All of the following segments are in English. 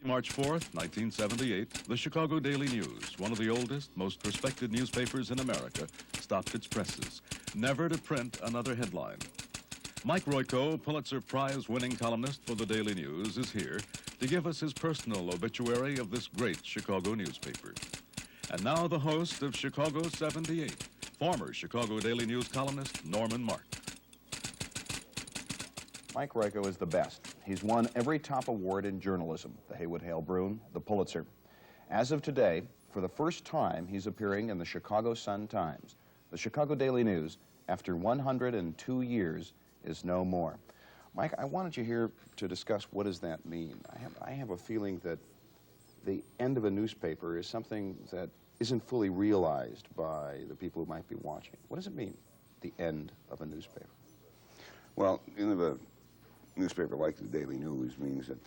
March 4th, 1978, the Chicago Daily News, one of the oldest, most respected newspapers in America, stopped its presses, never to print another headline. Mike Royko, Pulitzer Prize-winning columnist for the Daily News, is here to give us his personal obituary of this great Chicago newspaper. And now the host of Chicago 78, former Chicago Daily News columnist Norman Mark. Mike Royko is the best. He's won every top award in journalism, the Haywood Hale-Brune, the Pulitzer. As of today, for the first time, he's appearing in the Chicago Sun-Times. The Chicago Daily News, after 102 years, is no more. Mike, I wanted you here to discuss what does that mean. I have a feeling that the end of a newspaper is something that isn't fully realized by the people who might be watching. What does it mean, the end of a newspaper? Well, a newspaper like the Daily News means that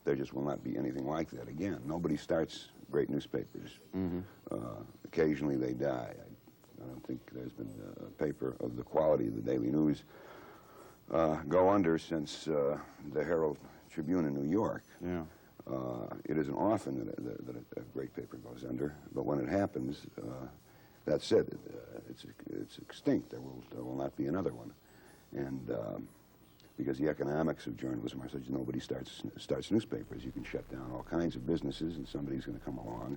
there just will not be anything like that again. Nobody starts great newspapers. Occasionally they die. I don't think there's been a paper of the quality of the Daily News go under since the Herald Tribune in New York. Yeah. It isn't often that a great paper goes under, but when it happens, that's it. It's extinct. There will not be another one. And because the economics of journalism are such, nobody starts newspapers. You can shut down all kinds of businesses, and somebody's going to come along.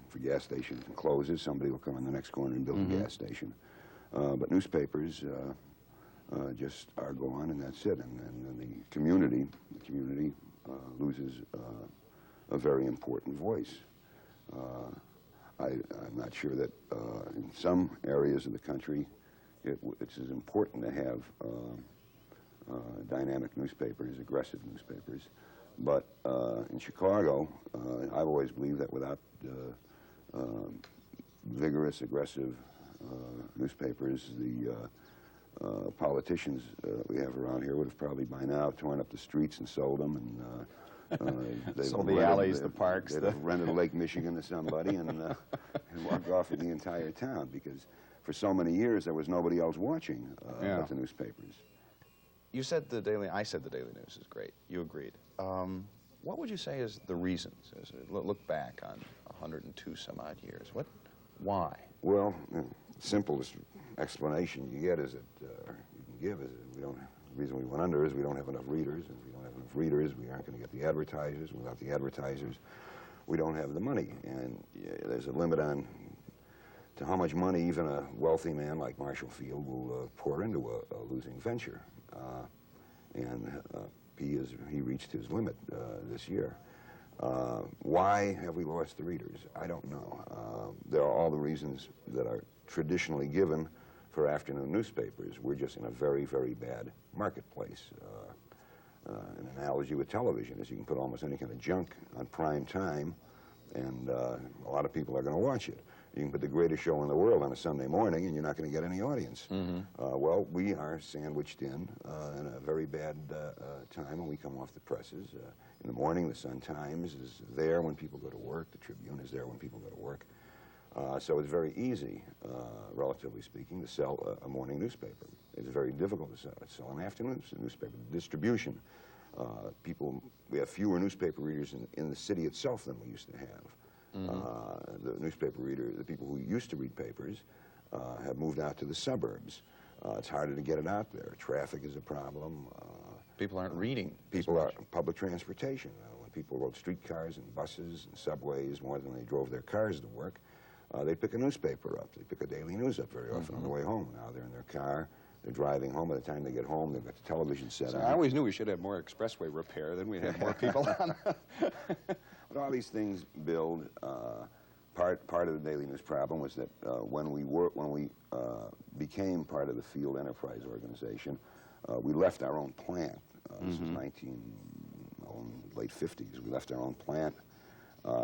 If a gas station closes, somebody will come in the next corner and build a gas station. But newspapers just are gone, and that's it. And the community loses a very important voice. I'm not sure that in some areas of the country it's as important to have dynamic newspapers, aggressive newspapers. But in Chicago, I've always believed that without vigorous, aggressive newspapers, the politicians we have around here would have probably by now torn up the streets and sold them, and they've sold the alleys, the parks. They'd have rented Lake Michigan to somebody and walked off with the entire town, because for so many years there was nobody else watching but the newspapers. You said I said the Daily News is great. You agreed. What would you say is the reasons? Look back on 102 some odd years. Why? Well, the simplest explanation you get is that you can give is that the reason we went under is we don't have enough readers, and if we don't have enough readers, we aren't going to get the advertisers. Without the advertisers, we don't have the money, and there's a limit to how much money even a wealthy man like Marshall Field will pour into a losing venture. He reached his limit this year. Why have we lost the readers? I don't know. There are all the reasons that are traditionally given for afternoon newspapers. We're just in a very, very bad marketplace. An analogy with television is you can put almost any kind of junk on prime time, and a lot of people are going to watch it. You can put the greatest show in the world on a Sunday morning, and you're not going to get any audience. Well, we are sandwiched in a very bad time when we come off the presses. In the morning, the Sun-Times is there when people go to work. The Tribune is there when people go to work. So it's very easy, relatively speaking, to sell a morning newspaper. It's very difficult to sell an afternoon newspaper. The distribution, we have fewer newspaper readers in the city itself than we used to have. The people who used to read papers have moved out to the suburbs. It's harder to get it out there. Traffic is a problem. People aren't reading. Public transportation. When people rode streetcars and buses and subways more than they drove their cars to work, they pick a newspaper up. They pick a Daily News up very often on the way home. Now they're in their car. They're driving home. By the time they get home, they've got the television set on. I always knew we should have more expressway repair, then we'd have more people on. But all these things build. Part of the Daily News problem was that when we became part of the Field Enterprise Organization, we left our own plant. This was late 50s. We left our own plant,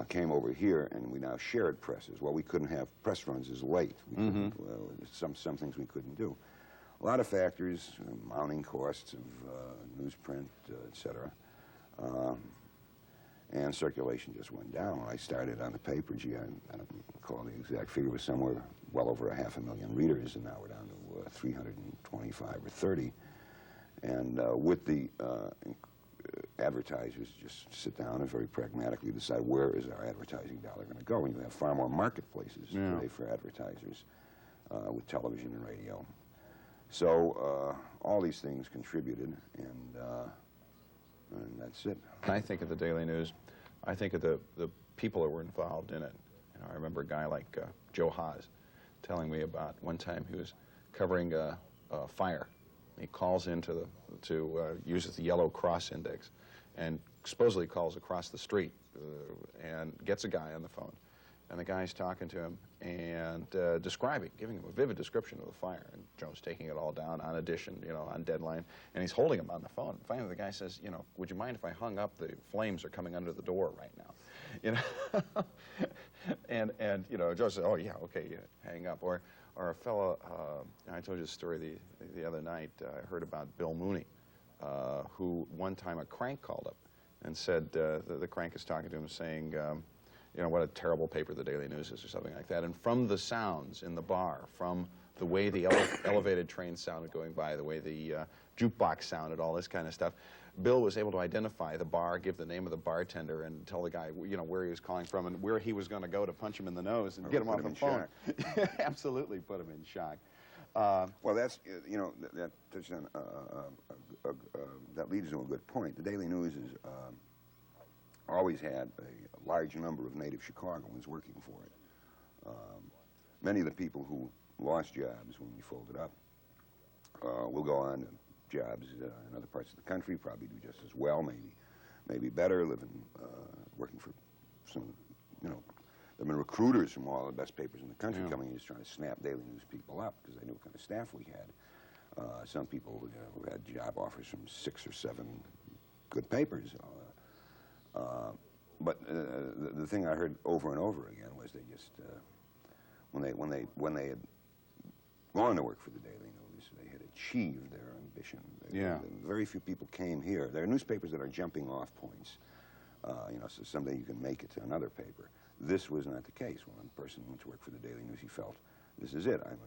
came over here, and we now shared presses. Well, we couldn't have press runs as late. We couldn't, some things we couldn't do. A lot of factors, mounting costs of newsprint, et cetera. And circulation just went down. When I started on the paper, I don't recall the exact figure, it was somewhere well over 500,000 readers, and now we're down to 325 or 30. And with the advertisers just sit down and very pragmatically decide where is our advertising dollar going to go. And you have far more marketplaces today for advertisers with television and radio. So all these things contributed, and that's it. When I think of the Daily News, I think of the people that were involved in it. You know, I remember a guy like Joe Haas telling me about one time he was covering a fire. He calls into uses the yellow cross index, and supposedly calls across the street and gets a guy on the phone. And the guy's talking to him and giving him a vivid description of the fire. And Joe's taking it all down on Edition, you know, on Deadline, and he's holding him on the phone. Finally, the guy says, you know, would you mind if I hung up? The flames are coming under the door right now, you know. and you know, Joe says, oh yeah, okay, yeah, hang up. Or a fellow, I told you the story the other night. I heard about Bill Mooney, who one time a crank called up and said the crank is talking to him, saying, you know, what a terrible paper the Daily News is, or something like that. And from the sounds in the bar, from the way the elevated train sounded going by, the way the jukebox sounded, all this kind of stuff, Bill was able to identify the bar, give the name of the bartender, and tell the guy, you know, where he was calling from and where he was going to go to punch him in the nose and get him off the phone. Absolutely put him in shock. Well, that's, you know, that leads to a good point. The Daily News is always had a large number of native Chicagoans working for it. Many of the people who lost jobs when we folded up will go on to jobs in other parts of the country, probably do just as well, maybe better, working for some, you know, there have been recruiters from all the best papers in the country coming in just trying to snap Daily News people up because they knew what kind of staff we had. Some people who had job offers from 6 or 7 good papers. But the thing I heard over and over again was they just, when they had gone to work for the Daily News, they had achieved their ambition. Very few people came here. There are newspapers that are jumping off points. You know, so someday you can make it to another paper. This was not the case. When a person went to work for the Daily News, he felt, this is it. I'm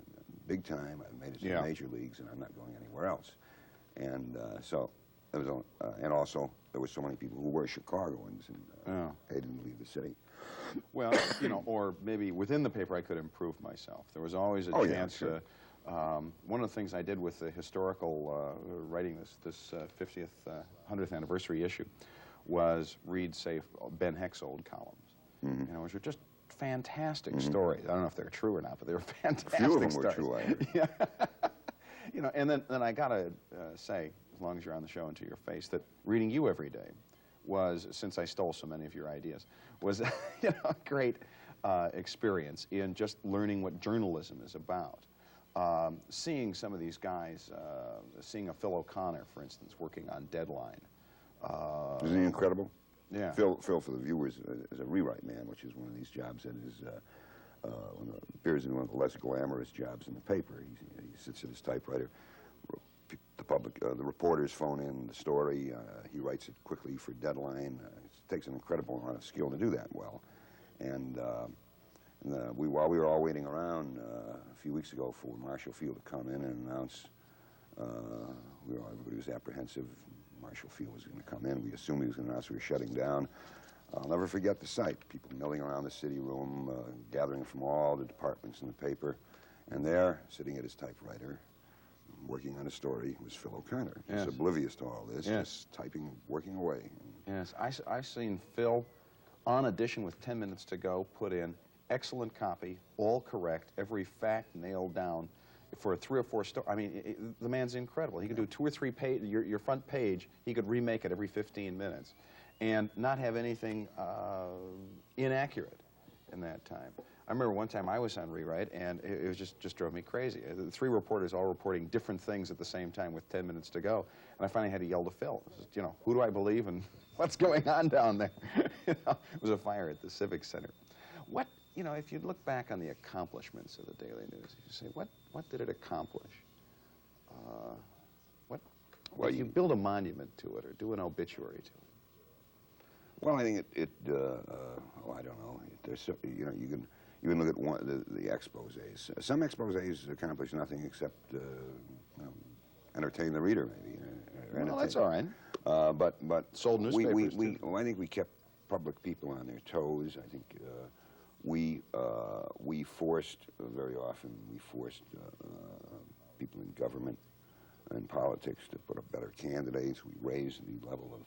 big time. I've made it to the major leagues, and I'm not going anywhere else. And so there was, and also there were so many people who were Chicagoans and hated to leave the city. Well, you know, or maybe within the paper I could improve myself. There was always a chance. Yeah, sure. One of the things I did with the historical writing this 50th, 100th anniversary issue was read, say, Ben Heck's old columns. You know, which were just fantastic stories. I don't know if they're true or not, but they were fantastic. A few of them stories. were true, I heard. Yeah. You know, and then I gotta say, as long as you're on the show and to your face, that reading you every day was, since I stole so many of your ideas, was you know, a great experience in just learning what journalism is about. Seeing some of these guys, seeing a Phil O'Connor, for instance, working on Deadline. Isn't he incredible? Yeah. Phil, for the viewers, is a rewrite man, which is one of these jobs that is appears in one of the less glamorous jobs in the paper. He sits at his typewriter. The reporters phone in the story. He writes it quickly for Deadline. It takes an incredible amount of skill to do that well. And while we were all waiting around a few weeks ago for Marshall Field to come in and announce, everybody was apprehensive. Marshall Field was going to come in. We assumed he was going to announce we were shutting down. I'll never forget the sight. People milling around the city room, gathering from all the departments in the paper. And there, sitting at his typewriter, working on a story, was Phil O'Connor. Just oblivious to all this, just typing, working away. Yes, I've seen Phil on Edition with 10 minutes to go put in excellent copy, all correct, every fact nailed down for a 3 or 4 story. I mean, the man's incredible. He could do 2 or 3 pages, your front page, he could remake it every 15 minutes and not have anything inaccurate in that time. I remember one time I was on rewrite, and it was just drove me crazy. The 3 reporters all reporting different things at the same time with 10 minutes to go, and I finally had to yell to Phil, you know, who do I believe and what's going on down there? You know, it was a fire at the Civic Center. What, you know, if you look back on the accomplishments of the Daily News, you say, what did it accomplish? Well, if you build a monument to it or do an obituary to it? Well, I think I don't know. There's, you know, you can look at the exposés. Some exposés accomplish nothing except you know, entertain the reader, maybe. Well, that's all right. But Sold newspapers, too. well, I think we kept public people on their toes. I think we forced, very often, we forced people in government and politics to put up better candidates. We raised the level of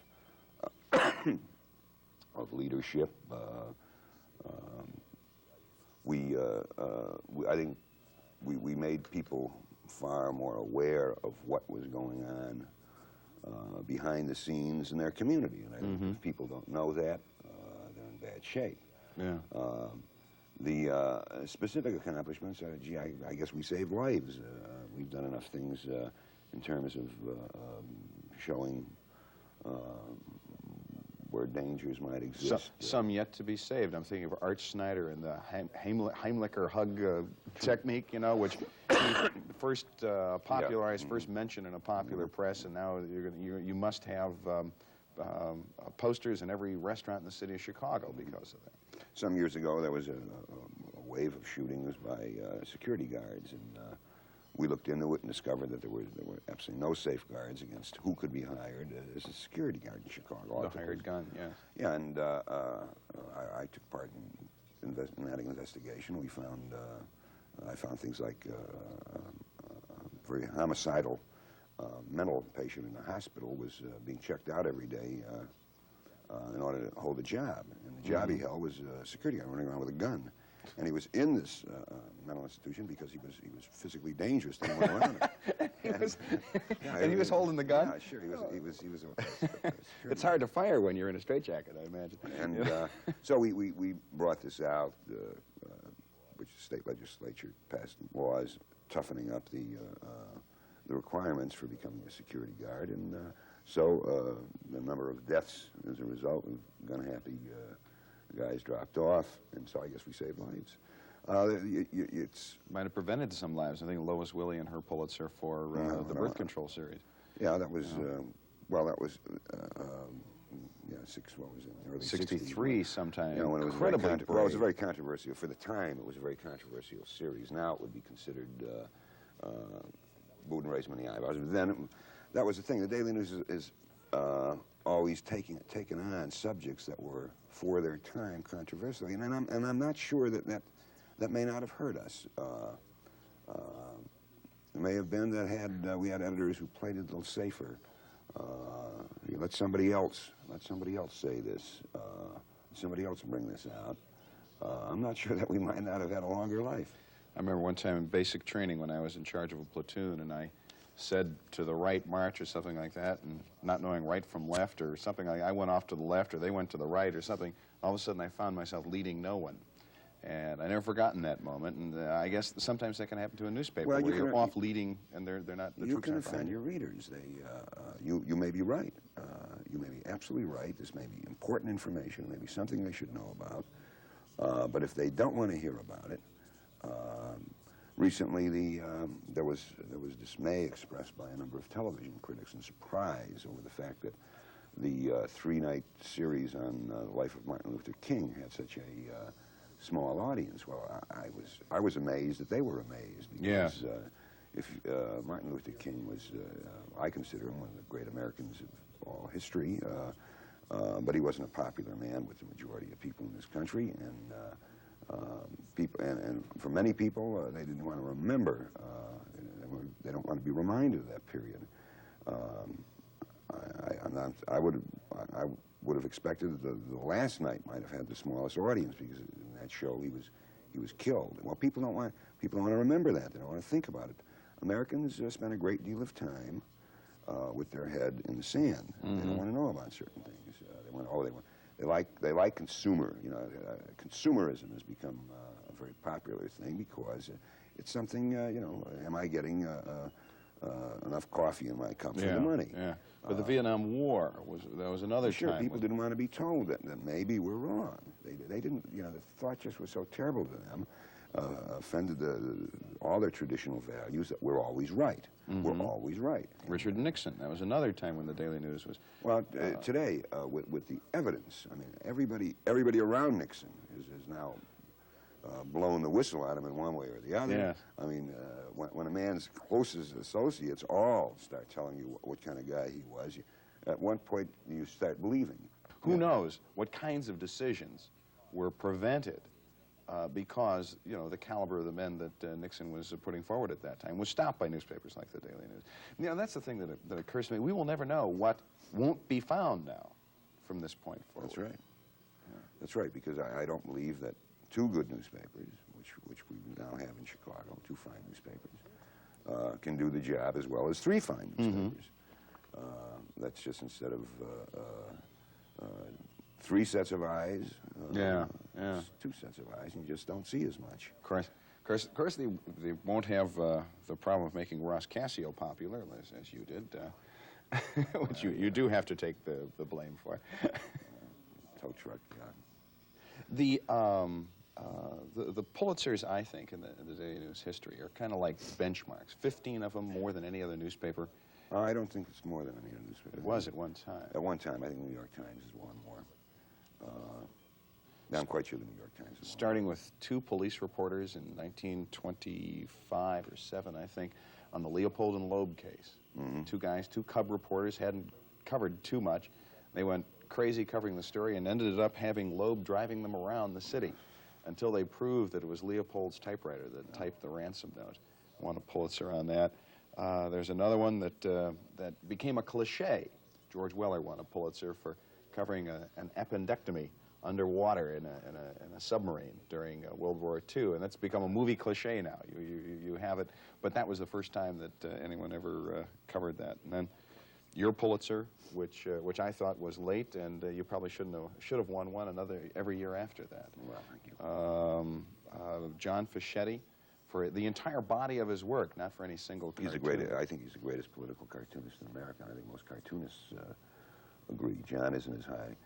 of leadership. I think we made people far more aware of what was going on behind the scenes in their community. And I think if people don't know that, they're in bad shape. Yeah. The specific accomplishments, gee, I guess we saved lives. We've done enough things in terms of showing where dangers might exist. Some yet to be saved. I'm thinking of Art Snyder and the Heimlicher hug technique, you know, which he first popularized, first mentioned in a popular press, and now you must have posters in every restaurant in the city of Chicago because of that. Some years ago, there was a wave of shootings by security guards, and we looked into it and discovered that there were absolutely no safeguards against who could be hired as a security guard in Chicago. The hired gun, yeah. Yeah, and I took part in that investigation. We found, I found things like a very homicidal mental patient in the hospital was being checked out every day in order to hold a job. And the job he held was a security guard running around with a gun. And he was in this mental institution because he was physically dangerous to anyone around him. And he was holding the gun? Yeah, sure. He was It's hard to fire when you're in a straitjacket, I imagine. And so we brought this out, which the state legislature passed laws toughening up the requirements for becoming a security guard. And so the number of deaths as a result of gun-happy guys dropped off, and so I guess we saved lives. It's might have prevented some lives. I think Lois Willie and her Pulitzer for the birth control series. Yeah, that was well, that was yeah, what was it? Early 63 sometime. You know, when it was incredibly well, it was a very controversial for the time. It was a very controversial series. Now it would be considered wouldn't raise many eyebrows. But then that was the thing. The Daily News is always taking on subjects that were for their time controversial, and I'm not sure that may not have hurt us. It may have been that we had editors who played it a little safer. Let somebody else say this. Somebody else bring this out. I'm not sure that we might not have had a longer life. I remember one time in basic training when I was in charge of a platoon, and I said to the right march or something like that, and not knowing right from left or something like that, I went off to the left or they went to the right or something. All of a sudden I found myself leading no one. And I never forgotten that moment, and I guess sometimes that can happen to a newspaper where you're off leading and they're not, the you troops can aren't behind offend your readers. You may be right. You may be absolutely right. This may be important information, maybe something they should know about. But if they don't want to hear about it, recently, there was dismay expressed by a number of television critics and surprise over the fact that the 3-night series on the life of Martin Luther King had such a small audience. Well, I was amazed that they were amazed because if Martin Luther King was, I consider him one of the great Americans of all history, but he wasn't a popular man with the majority of people in this country, and people, and for many people, they didn't want to remember. They don't want to be reminded of that period. I would have expected that the last night might have had the smallest audience because in that show he was killed. Well, people don't want to remember that. They don't want to think about it. Americans spend a great deal of time with their head in the sand. They don't want to know about certain things. They like consumer. You know, consumerism has become a very popular thing because it's something. You know, am I getting enough coffee in my cup for the money? Yeah. But the Vietnam War was another sure, time. People didn't want to be told that maybe we're wrong. They didn't. You know, the thought just was so terrible to them. Offended all their traditional values that we're always right. We're always right. Richard Nixon. That was another time when the Daily News was. Well, today with the evidence, I mean, everybody around Nixon is now blowing the whistle at him in one way or the other. Yeah. I mean, when a man's closest associates all start telling you what kind of guy he was, At one point, you start believing. Who knows what kinds of decisions were prevented because, you know, the caliber of the men that Nixon was putting forward at that time was stopped by newspapers like the Daily News. You know, that's the thing that occurs to me. We will never know what won't be found now from this point forward. That's right. Yeah. That's right, because I don't believe that two good newspapers, which we now have in Chicago, two fine newspapers, can do the job as well as three fine newspapers. That's just instead of three sets of eyes, two sets of eyes, and you just don't see as much. Of course, they won't have the problem of making Ross Cassio popular, as you did, which you do have to take the blame for. Tow truck, yeah. The Pulitzers, I think, in the Daily News history are kind of like benchmarks. 15 of them, more than any other newspaper. I don't think it's more than any other newspaper. It was at one time. At one time, I think the New York Times is one more. Now I'm quite sure the New York Times is Starting with two police reporters in 1925 or 7, I think, on the Leopold and Loeb case. Two guys, two cub reporters, hadn't covered too much. They went crazy covering the story and ended up having Loeb driving them around the city until they proved that it was Leopold's typewriter that typed the ransom note. Won a Pulitzer on that. There's another one that became a cliche. George Weller won a Pulitzer for covering an appendectomy underwater in a submarine during World War II, and that's become a movie cliche now. You have it, but that was the first time that anyone ever covered that. And then your Pulitzer, which I thought was late, and you probably should have won one every year after that. Well, thank you. John Fischetti, for the entire body of his work, not for any single cartoon. I think he's the greatest political cartoonist in America. I think most cartoonists agree. John isn't as high,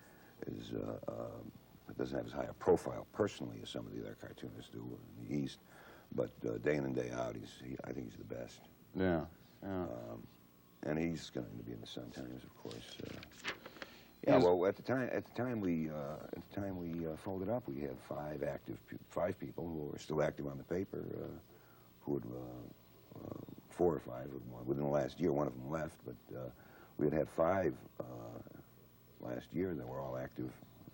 doesn't have as high a profile personally as some of the other cartoonists do in the East, but day in and day out, I think he's the best. Yeah. And he's going to be in the Sun Times, of course. Yeah. Well, at the time we folded up, we had five people who were still active on the paper, who had 4 or 5 within the last year. One of them left, but we had 5 last year that were all active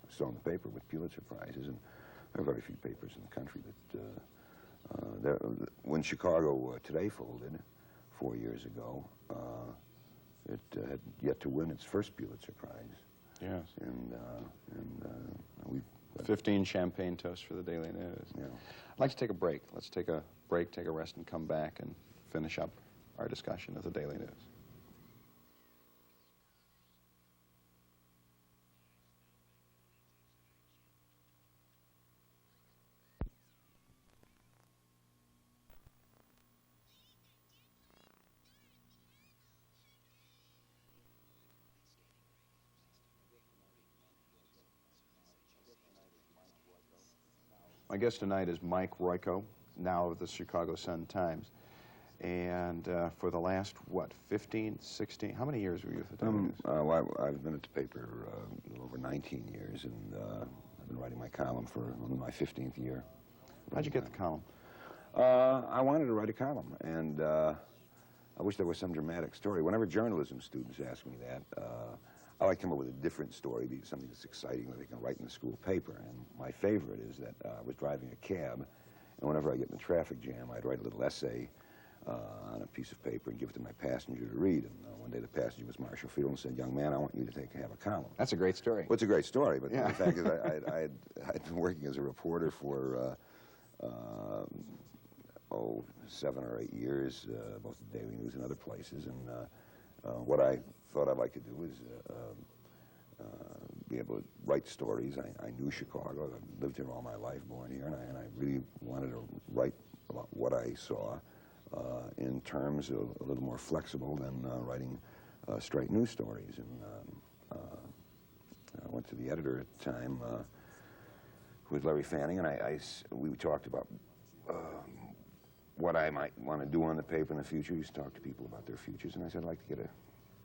still in the paper with Pulitzer Prizes, and there are very few papers in the country that when Chicago Today folded 4 years ago, it had yet to win its first Pulitzer Prize. Yes. And we 15 champagne toasts for the Daily News. Yeah. I'd like to take a break. Let's take a break, take a rest, and come back and finish up our discussion of the Daily News. My guest tonight is Mike Royko, now of the Chicago Sun-Times. And for the last, 15, 16, how many years were you at the Daily News? Well, I've been at the paper a little over 19 years, and I've been writing my column for my 15th year. How'd you get the column? I wanted to write a column, and I wish there was some dramatic story. Whenever journalism students ask me that, I like to come up with a different story, something that's exciting that they can write in the school paper. And my favorite is that I was driving a cab, and whenever I get in a traffic jam, I'd write a little essay on a piece of paper and give it to my passenger to read. And one day the passenger was Marshall Field and said, "Young man, I want you to have a column." That's a great story. Well, it's a great story, but the fact is I'd been working as a reporter for 7 or 8 years, both the Daily News and other places, and what I thought I'd like to do is be able to write stories. I knew Chicago. I lived here all my life, born here, and I really wanted to write about what I saw in terms of a little more flexible than writing straight news stories. And I went to the editor at the time with Larry Fanning, and we talked about what I might want to do on the paper in the future. We used to talk to people about their futures, and I said, I'd like to get a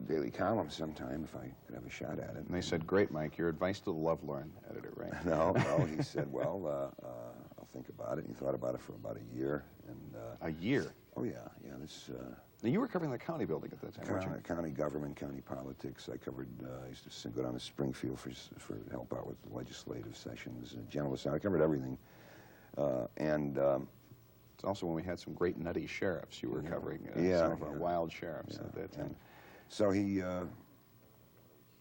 daily column sometime if I could have a shot at it. And they said, "Great, Mike, your advice to the lovelorn editor," right? No, he said, well, I'll think about it. And he thought about it for about a year. And a year? Oh, yeah. This Now, you were covering the county building at that time, weren't you? County government, county politics. I covered, I used to go down to Springfield for help out with legislative sessions, General Assembly. I covered everything. It's also when we had some great nutty sheriffs. You were covering some of our wild sheriffs at that time. So he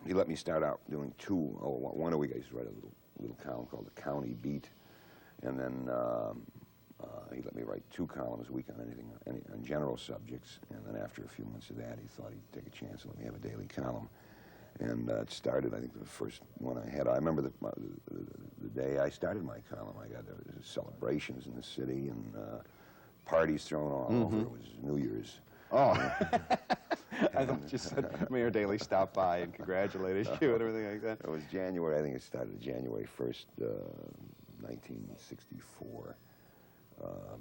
let me start out doing one a week. I used to write a little column called the County Beat, and then he let me write 2 columns a week on on general subjects. And then after a few months of that, he thought he'd take a chance and let me have a daily column. And it started, I think, the first one I had. I remember the day I started my column. I got celebrations in the city and parties thrown all over. It was New Year's. Oh. I thought you said Mayor Daley stopped by and congratulated you and everything like that. It was January, I think it started January 1st, 1964.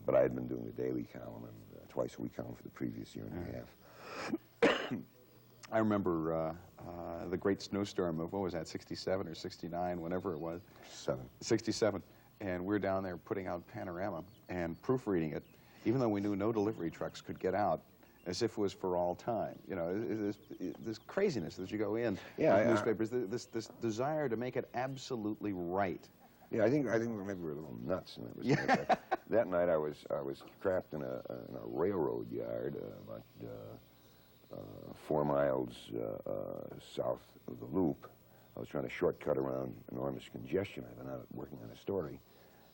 But I had been doing the daily column and twice a week column for the previous year and a half. I remember the great snowstorm of, what was that, 67 or 69, whenever it was? 67. And we're down there putting out Panorama and proofreading it, even though we knew no delivery trucks could get out, as if it was for all time. You know, this craziness that you go in with newspapers, this desire to make it absolutely right. Yeah, I think maybe we're a little nuts in that respect. That night I was trapped in a railroad yard about 4 miles south of the Loop. I was trying to shortcut around enormous congestion. I'd been out working on a story,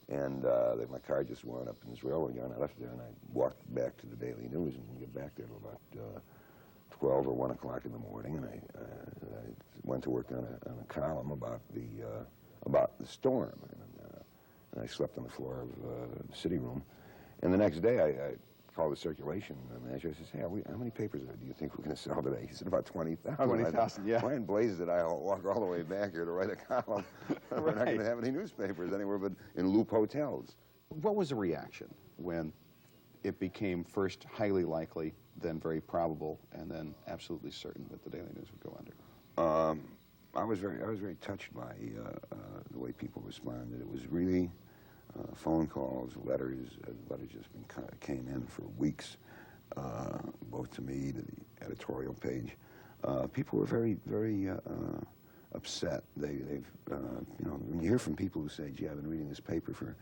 and my car just wound up in this railroad yard. I left there and I walked back to the Daily News and get back there at about 12 or 1 o'clock in the morning, and I went to work on a column about the storm, and I slept on the floor of the city room. And the next day I called the circulation manager. I said, hey, how many papers do you think we're going to sell today? He said, about 20,000. 20,000, yeah. Why in blazes did I walk all the way back here to write a column? We're not going to have any newspapers anywhere but in Loop hotels. What was the reaction when it became first highly likely, then very probable, and then absolutely certain that the Daily News would go under? I was very touched by the way people responded. It was really phone calls, letters. Letters just came in for weeks, both to me, to the editorial page. People were very, very upset. They've you know, when you hear from people who say, "Gee, I've been reading this paper for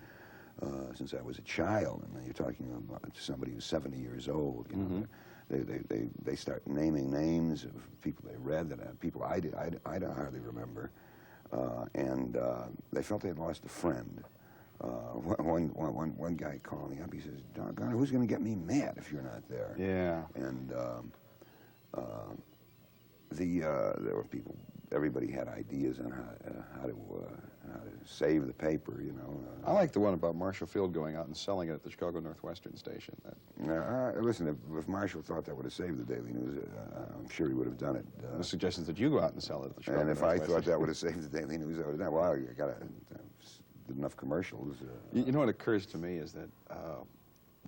since I was a child," and then you're talking about somebody who's 70 years old. You know, they start naming names of people they read that people I don't hardly remember, and they felt they had lost a friend. One guy called me up. He says, "Doggone, who's going to get me mad if you're not there?" Yeah. And there were people. Everybody had ideas on how to save the paper. You know. I like the one about Marshall Field going out and selling it at the Chicago Northwestern station. Listen, if Marshall thought that would have saved the Daily News, I'm sure he would have done it. The suggestions that you go out and sell it at the Chicago Northwestern. And if I thought that would have saved the Daily News, I would have done it. Well, I got did enough commercials. You know what occurs to me is that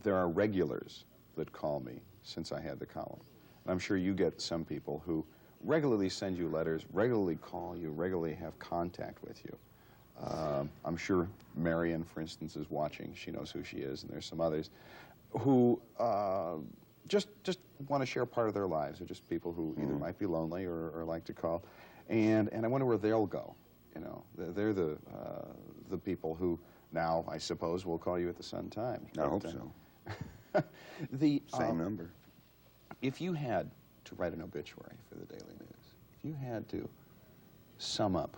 there are regulars that call me since I had the column. And I'm sure you get some people who regularly send you letters, regularly call you, regularly have contact with you. I'm sure Marion, for instance, is watching. She knows who she is, and there's some others who just want to share part of their lives. They're just people who either might be lonely or like to call. And I wonder where they'll go. You know, they're the people who now, I suppose, will call you at the Sun-Times. I hope so. Same number. If you had to write an obituary for the Daily News, if you had to sum up,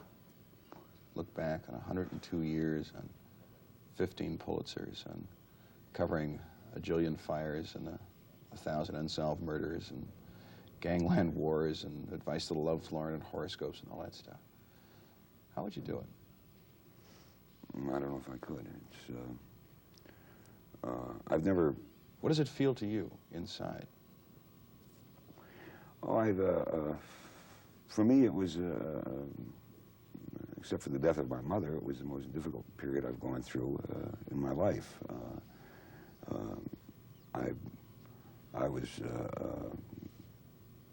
look back on 102 years, on 15 Pulitzers, on covering a jillion fires and 1,000 unsolved murders and gangland wars and advice to the lovelorn and horoscopes and all that stuff, how would you do it? I don't know if I could. It's, I've never... What does it feel to you inside? Oh, for me it was, except for the death of my mother, it was the most difficult period I've gone through in my life. I was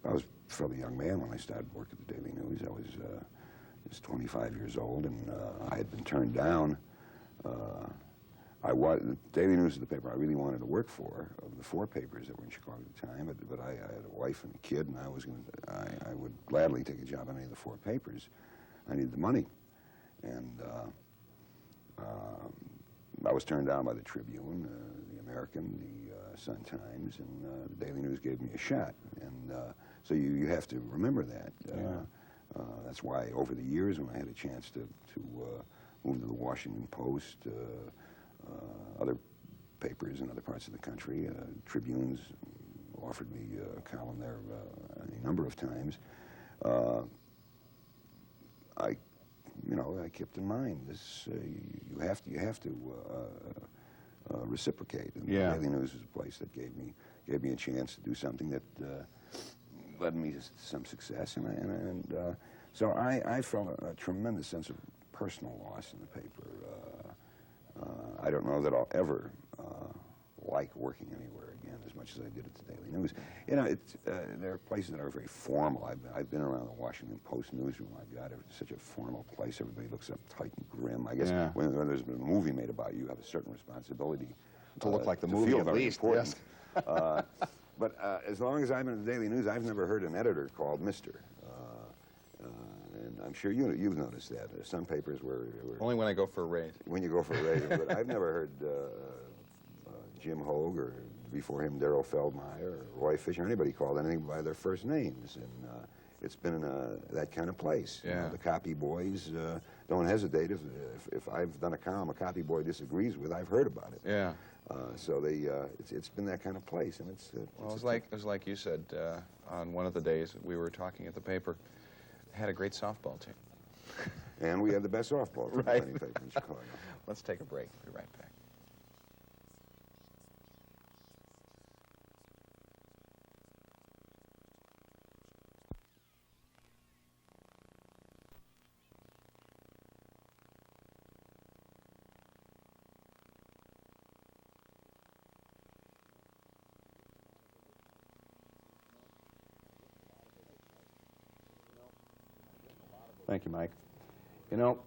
a fairly young man when I started work at the Daily News. I was 25 years old, and I had been turned down The Daily News is the paper I really wanted to work for, of the 4 papers that were in Chicago at the time, but I had a wife and a kid, and I would gladly take a job on any of the 4 papers. I needed the money. And I was turned down by the Tribune, the American, the Sun-Times, and the Daily News gave me a shot. And so you have to remember that. That's why over the years, when I had a chance to move to the Washington Post, other papers in other parts of the country, Tribunes offered me a column there a number of times. I kept in mind this. You have to reciprocate. And the Daily News was a place that gave me a chance to do something that led me to some success, and so I felt a tremendous sense of personal loss in the paper. I don't know that I'll ever like working anywhere again as much as I did at the Daily News. You know, there are places that are very formal. I've been around the Washington Post newsroom. My God, it's such a formal place. Everybody looks uptight and grim. I guess when there's been a movie made about you have a certain responsibility to look like the movie, feel at very least. important. Yes. But as long as I've been at the Daily News, I've never heard an editor called Mr. And I'm sure you've noticed that. Some papers were Only when I go for a raise. when you go for a raise, but I've never heard Jim Hogue or before him Darrell Feldmeyer or Roy Fisher, anybody called anything by their first names. And it's been that kind of place. Yeah. You know, the copy boys don't hesitate. If I've done a column a copy boy disagrees with, I've heard about it. Yeah. So it's been that kind of place, and Well, it was like you said on one of the days we were talking at the paper. Had a great softball team. and we had the best softball from Right. any paper in Chicago. Let's take a break. Be right back. Thank you, Mike. You know,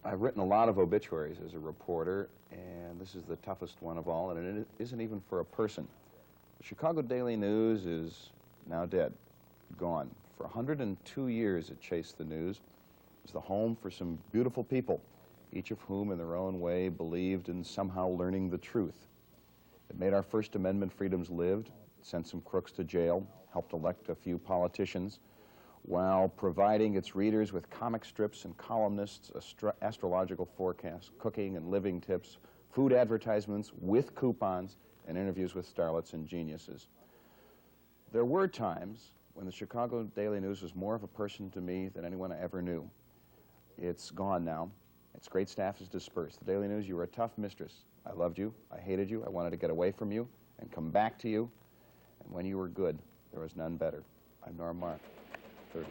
I've written a lot of obituaries as a reporter, and this is the toughest one of all, and it isn't even for a person. The Chicago Daily News is now dead, gone. For 102 years it chased the news. It was the home for some beautiful people, each of whom in their own way believed in somehow learning the truth. It made our First Amendment freedoms lived, sent some crooks to jail, helped elect a few politicians, while providing its readers with comic strips and columnists, astrological forecasts, cooking and living tips, food advertisements with coupons, and interviews with starlets and geniuses. There were times when the Chicago Daily News was more of a person to me than anyone I ever knew. It's gone now. Its great staff is dispersed. The Daily News, you were a tough mistress. I loved you. I hated you. I wanted to get away from you and come back to you. And when you were good, there was none better. I'm Norm Mark. 30.